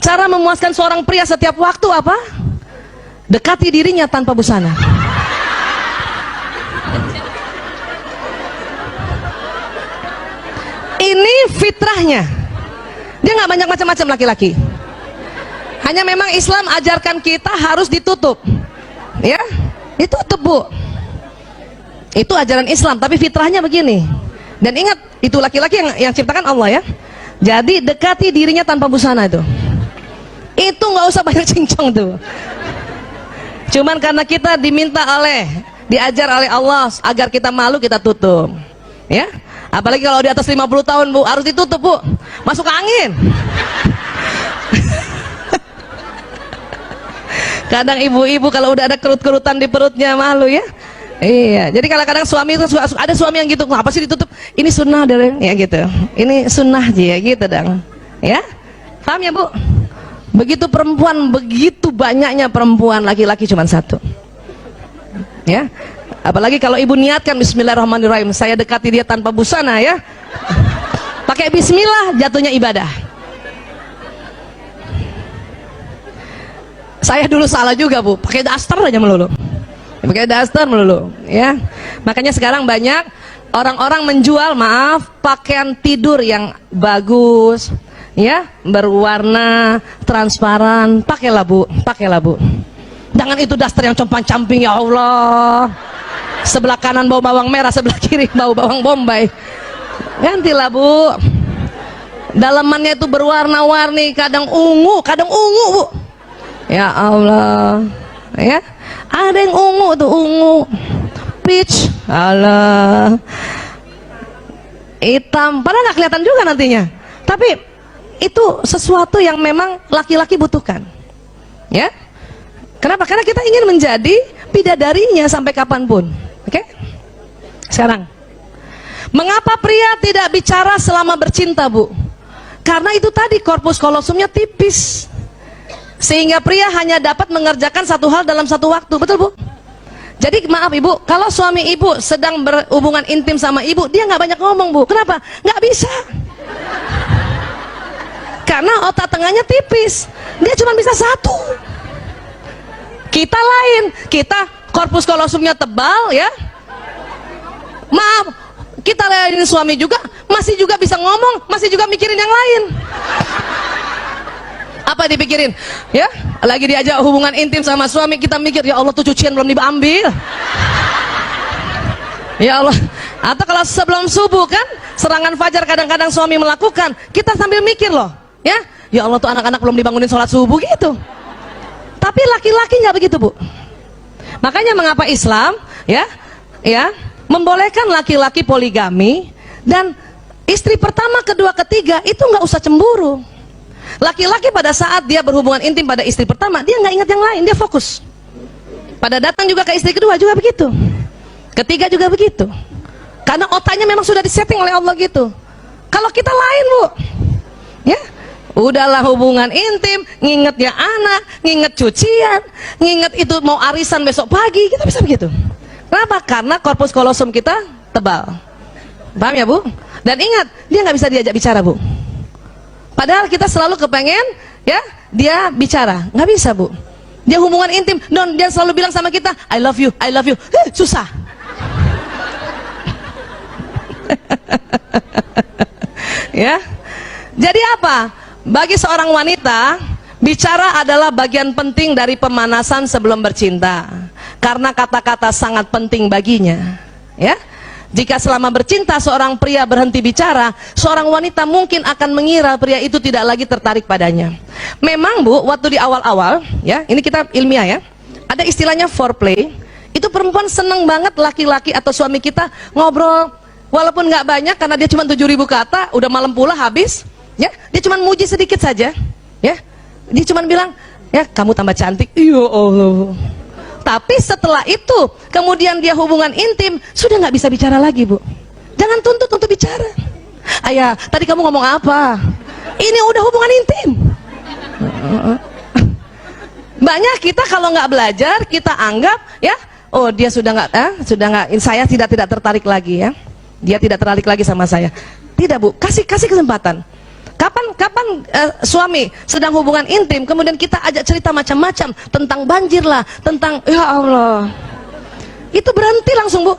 Cara memuaskan seorang pria setiap waktu apa? Dekati dirinya tanpa busana. Ini fitrahnya. Dia nggak banyak macam-macam laki-laki. Hanya memang Islam ajarkan kita harus ditutup. Ya, ditutup, Bu. Itu ajaran Islam, tapi fitrahnya begini. Dan ingat, itu laki-laki yang ciptakan Allah ya. Jadi dekati dirinya tanpa busana itu. Itu nggak usah banyak cincong tuh. Cuman karena kita diajar oleh Allah agar kita malu, kita tutup. Ya. Apalagi kalau di atas 50 tahun, Bu, harus ditutup, Bu. Masuk angin. Kadang ibu-ibu kalau udah ada kerut-kerutan di perutnya malu ya. Iya, jadi kadang-kadang suami itu ada suami yang gitu, kenapa sih ditutup? Ini sunnah deh, ya gitu. Ini sunnah aja ya gitu dong. Ya, paham ya, Bu? Begitu perempuan, begitu banyaknya perempuan, laki-laki cuma satu. Ya, apalagi kalau ibu niatkan Bismillahirrahmanirrahim, saya dekati dia tanpa busana ya. Pakai Bismillah, jatuhnya ibadah. Saya dulu salah juga, Bu, pakai daster aja melulu. Pakai daster melulu, ya. Makanya sekarang banyak orang-orang menjual, maaf, pakaian tidur yang bagus, ya, berwarna transparan. Pakailah, Bu, pakailah, Bu. Jangan itu daster yang compang-camping, ya Allah. Sebelah kanan bau bawang merah, sebelah kiri bau bawang bombay. Gantilah, Bu. Dalamannya itu berwarna-warni, kadang ungu, Bu. Ya Allah, ya. Ada yang ungu tuh, ungu, peach, alah, hitam, padahal nggak kelihatan juga nantinya. Tapi itu sesuatu yang memang laki-laki butuhkan, ya. Kenapa? Karena kita ingin menjadi bidadarinya sampai kapanpun. Oke? Sekarang, mengapa pria tidak bicara selama bercinta, Bu? Karena itu tadi, korpus kolosumnya tipis. Sehingga pria hanya dapat mengerjakan satu hal dalam satu waktu, betul, Bu? Jadi maaf, Ibu, kalau suami Ibu sedang berhubungan intim sama Ibu, dia nggak banyak ngomong, Bu. Kenapa? Nggak bisa. Karena otak tengahnya tipis, dia cuma bisa satu. Kita lain, kita korpus kolosumnya tebal, ya. Maaf, kita layanin suami juga, masih juga bisa ngomong, masih juga mikirin yang lain. Apa dipikirin? Ya, lagi diajak hubungan intim sama suami, kita mikir, ya Allah tuh cucian belum diambil. Ya Allah. Atau kalau sebelum subuh kan, serangan fajar kadang-kadang suami melakukan, kita sambil mikir loh, ya. Ya Allah tuh anak-anak belum dibangunin sholat subuh gitu. Tapi laki-laki nggak begitu, Bu. Makanya mengapa Islam, ya, membolehkan laki-laki poligami dan istri pertama, kedua, ketiga itu nggak usah cemburu. Laki-laki pada saat dia berhubungan intim pada istri pertama, dia nggak ingat yang lain, dia fokus. Pada datang juga ke istri kedua juga begitu, ketiga juga begitu. Karena otaknya memang sudah disetting oleh Allah gitu. Kalau kita lain, Bu, ya, udahlah hubungan intim, ngingetnya anak, nginget cucian, nginget itu mau arisan besok pagi, kita bisa begitu. Kenapa? Karena korpus kolosum kita tebal. Paham ya, Bu? Dan ingat, dia nggak bisa diajak bicara, Bu. Padahal kita selalu kepengen, ya, dia bicara, nggak bisa, Bu. Dia hubungan intim, dia selalu bilang sama kita, I love you, susah. Ya, jadi apa? Bagi seorang wanita, bicara adalah bagian penting dari pemanasan sebelum bercinta, karena kata-kata sangat penting baginya, ya. Jika selama bercinta seorang pria berhenti bicara, seorang wanita mungkin akan mengira pria itu tidak lagi tertarik padanya. Memang, Bu, waktu di awal-awal, ya, ini kita ilmiah ya, ada istilahnya foreplay. Itu perempuan seneng banget laki-laki atau suami kita ngobrol, walaupun nggak banyak karena dia cuma 7.000 kata, udah malam pula habis, ya, dia cuma muji sedikit saja, ya, dia cuma bilang, ya, kamu tambah cantik, ya Allah. Tapi setelah itu, kemudian dia hubungan intim, sudah nggak bisa bicara lagi, Bu. Jangan tuntut untuk bicara. Ayah, tadi kamu ngomong apa? Ini udah hubungan intim. Banyak kita kalau nggak belajar, kita anggap, ya, oh dia sudah nggak, saya tidak tertarik lagi, ya. Dia tidak tertarik lagi sama saya. Tidak, Bu, kasih kesempatan. Suami sedang hubungan intim, kemudian kita ajak cerita macam-macam tentang banjir lah, tentang ya Allah, itu berhenti langsung, Bu,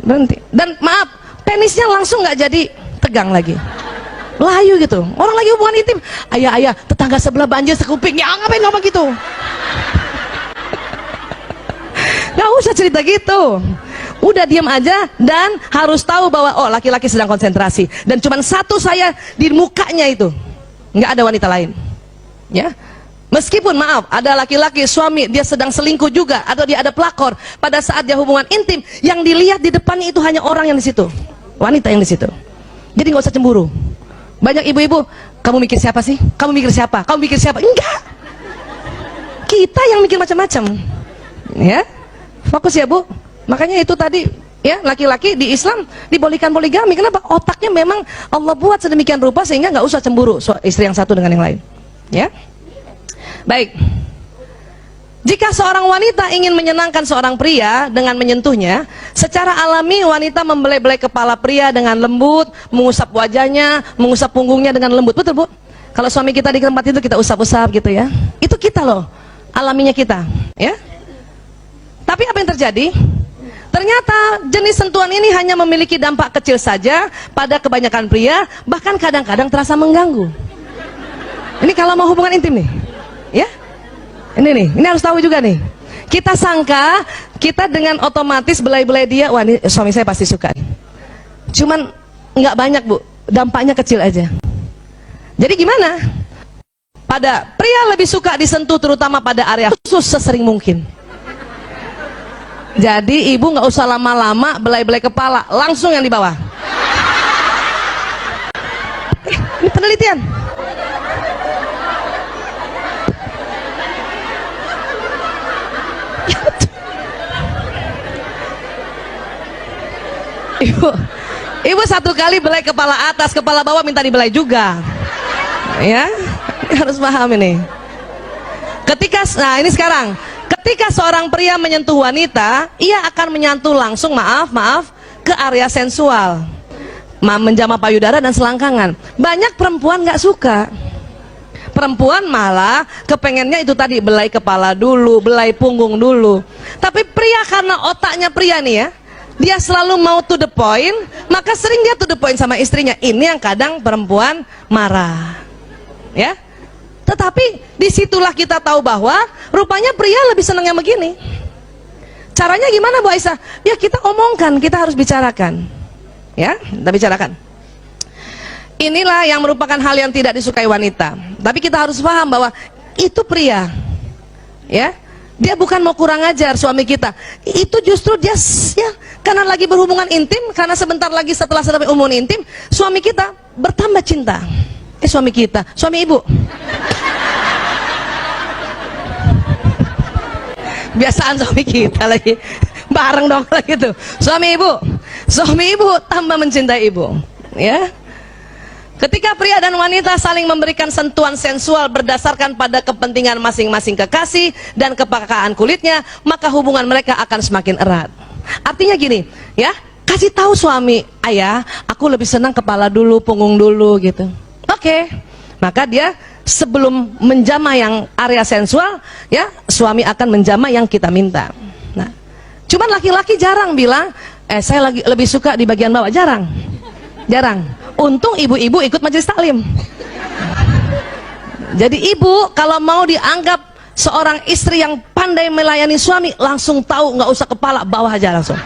berhenti. Dan maaf, penisnya langsung nggak jadi tegang lagi, layu gitu. Orang lagi hubungan intim, ayah tetangga sebelah banjir sekuping, ya ngapain ngomong gitu? Nggak usah cerita gitu, udah diam aja. Dan harus tahu bahwa oh, laki-laki sedang konsentrasi, dan cuman satu saya di mukanya itu, nggak ada wanita lain, ya. Meskipun maaf, ada laki-laki suami dia sedang selingkuh juga, atau dia ada pelakor, pada saat dia hubungan intim, yang dilihat di depannya itu hanya orang yang di situ, wanita yang di situ. Jadi nggak usah cemburu. Banyak ibu-ibu, kamu mikir siapa sih? Kamu mikir siapa? Kamu mikir siapa? Enggak, kita yang mikir macam-macam, ya. Fokus ya, Bu. Makanya itu tadi, ya, laki-laki di Islam dibolehkan poligami. Kenapa? Otaknya memang Allah buat sedemikian rupa sehingga nggak usah cemburu istri yang satu dengan yang lain, ya. Baik, jika seorang wanita ingin menyenangkan seorang pria dengan menyentuhnya, secara alami wanita membelai-belai kepala pria dengan lembut, mengusap wajahnya, mengusap punggungnya dengan lembut. Betul, Bu? Kalau suami kita di tempat itu kita usap-usap gitu, ya. Itu kita loh, alaminya kita, ya. Tapi apa yang terjadi? Ternyata jenis sentuhan ini hanya memiliki dampak kecil saja pada kebanyakan pria, bahkan kadang-kadang terasa mengganggu. Ini kalau mau hubungan intim nih, ya. Ini harus tahu juga nih. Kita sangka kita dengan otomatis belai-belai dia, wah ini suami saya pasti suka. Cuman nggak banyak, Bu, dampaknya kecil aja. Jadi gimana? Pada pria lebih suka disentuh terutama pada area khusus sesering mungkin. Jadi ibu nggak usah lama-lama belai-belai kepala, langsung yang di bawah. Ini penelitian. Ibu satu kali belai kepala atas, kepala bawah minta dibelai juga, ya. Harus paham ini. Nah ini sekarang, ketika seorang pria menyentuh wanita, ia akan menyentuh langsung, maaf, ke area sensual, menjamah payudara dan selangkangan. Banyak perempuan nggak suka. Perempuan malah kepengennya itu tadi, belai kepala dulu, belai punggung dulu. Tapi pria karena otaknya pria nih, ya, dia selalu mau to the point, maka sering dia to the point sama istrinya. Ini yang kadang perempuan marah, ya. Tetapi disitulah kita tahu bahwa rupanya pria lebih senang yang begini. Caranya gimana, Bu Aisyah? Ya kita omongkan, kita harus bicarakan, ya, kita bicarakan. Inilah yang merupakan hal yang tidak disukai wanita. Tapi kita harus paham bahwa itu pria, ya. Dia bukan mau kurang ajar suami kita. Itu justru dia, ya, karena lagi berhubungan intim, karena sebentar lagi setelah selesai hubungan intim, suami kita bertambah cinta. Suami kita, suami ibu. Biasaan suami kita lagi bareng dong lagi tuh. Suami ibu tambah mencintai ibu, ya. Ketika pria dan wanita saling memberikan sentuhan sensual berdasarkan pada kepentingan masing-masing kekasih dan kepekaan kulitnya, maka hubungan mereka akan semakin erat. Artinya gini, ya, kasih tahu suami, ayah, aku lebih senang kepala dulu, punggung dulu gitu. Oke, maka dia sebelum menjamah yang area sensual, ya, suami akan menjamah yang kita minta. Nah, cuman laki-laki jarang bilang, saya lebih suka di bagian bawah, jarang. Untung ibu-ibu ikut majelis taklim. Jadi ibu kalau mau dianggap seorang istri yang pandai melayani suami, langsung tahu, nggak usah kepala, bawah aja langsung.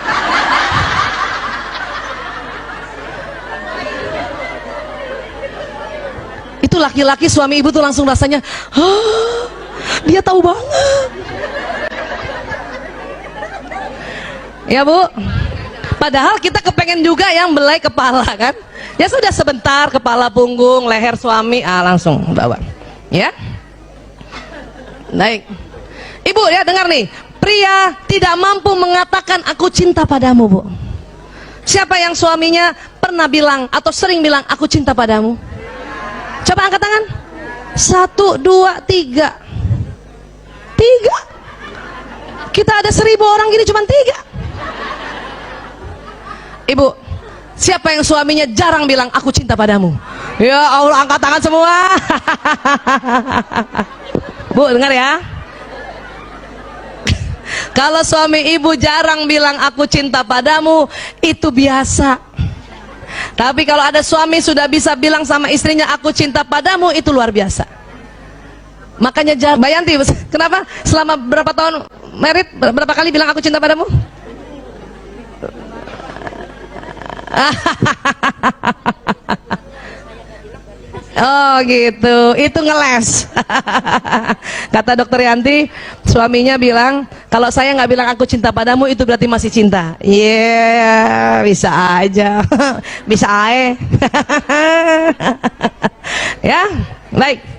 Itu laki-laki suami ibu tuh langsung rasanya, dia tahu banget, ya Bu. Padahal kita kepengen juga yang belai kepala kan. Ya sudah, sebentar kepala, punggung, leher suami, langsung bawa, ya. Baik, ibu, ya, dengar nih, pria tidak mampu mengatakan aku cinta padamu, Bu. Siapa yang suaminya pernah bilang atau sering bilang aku cinta padamu? Coba angkat tangan. 1, 2, 3. 3. Kita ada 1000 orang gini, cuma 3. Ibu, Siapa yang suaminya jarang bilang aku cinta padamu? Ya Allah, angkat tangan semua. Bu, dengar ya. Kalau suami ibu jarang bilang aku cinta padamu, itu biasa. Tapi kalau ada suami sudah bisa bilang sama istrinya aku cinta padamu, itu luar biasa. Makanya Bayanti, kenapa selama berapa tahun married berapa kali bilang aku cinta padamu? Oh gitu, itu ngeles. Kata dokter Yanti, suaminya bilang kalau saya nggak bilang aku cinta padamu itu berarti masih cinta. Iya, bisa aja. Bisa aja. Ya, baik.